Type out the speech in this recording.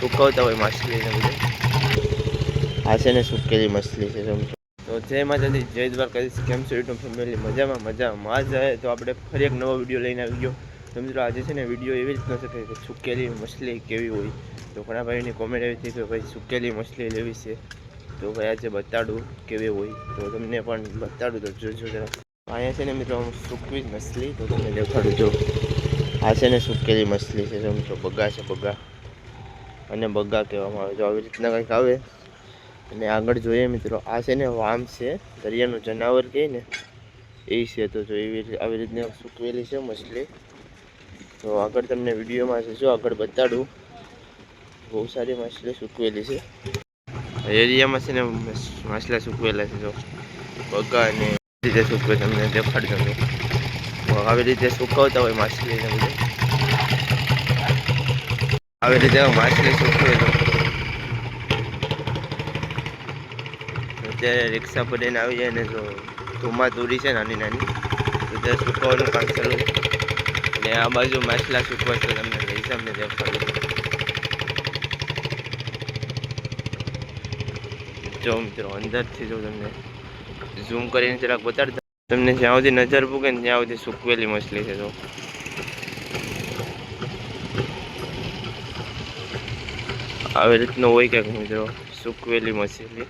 સુકવતા હોય માછલીને બધું. આ છે ને સુકેલી માછલી છે સમજો. તો જય માતાજી, જય દ્વારકાધીશ. કેમ છો યુટ્યુબ ફેમિલી? મજામાં આજ તો આપણે ફરી એક નવો વિડીયો લઈને આવી ગયો. તો મિત્રો આજે છે ને વિડીયો એવી રીતનો છે કે સુકેલી માછલી કેવી હોય. તો ઘણા ભાઈની કોમેન્ટ આવી હતી કે ભાઈ સુકેલી માછલી લેવી છે, તો ભાઈ આજે બતાડું કેવી હોય. તો તમને પણ બતાડું, તો જોજો જરા. અહીંયા છે ને મિત્રો સૂકવી માછલી, તો તમને દેખાડું. જો આ છે ને સુકેલી માછલી છે સમજો. બગા છે, બગા, અને બગા કહેવામાં આવે. જો આવી રીતના કંઈક આવે. અને આગળ જોઈએ મિત્રો, આ છે ને વામ છે, દરિયાનું જનાવર કહે ને એ છે. તો જો આવી રીતના સૂકવેલી છે માછલી. તો આગળ તમને વિડીયોમાં જો આગળ બતાડું. બહુ સારી માછલી સૂકવેલી છે. એરિયામાં છે ને માછલા સૂકવેલા છે. જો બગા અને રીતે સૂકવે, તમને દેખાડજો. આવી રીતે સુકવતા હોય માછલીને બધું. આવી રીતે માછલી સૂકવે. અત્યારે રિક્ષા પર એને આવી જાય ને, જો ધુમા દોરી છે નાની નાની, તો ત્યાં સૂકવવાનું કામ ચાલુ. અને આ બાજુ માછલા સૂકવા છે, તમને હિસાબને દેખાડું. જો મિત્રો અંદરથી જો તમને ઝૂમ કરીને જરાક બતાડતા, તમને જ્યાં સુધી નજર પૂગે ને ત્યાં સુધી સૂકવેલી માછલી છે. તો આવી રીતનું હોય કંઈક મિત્રો, સૂકવેલી માછલી.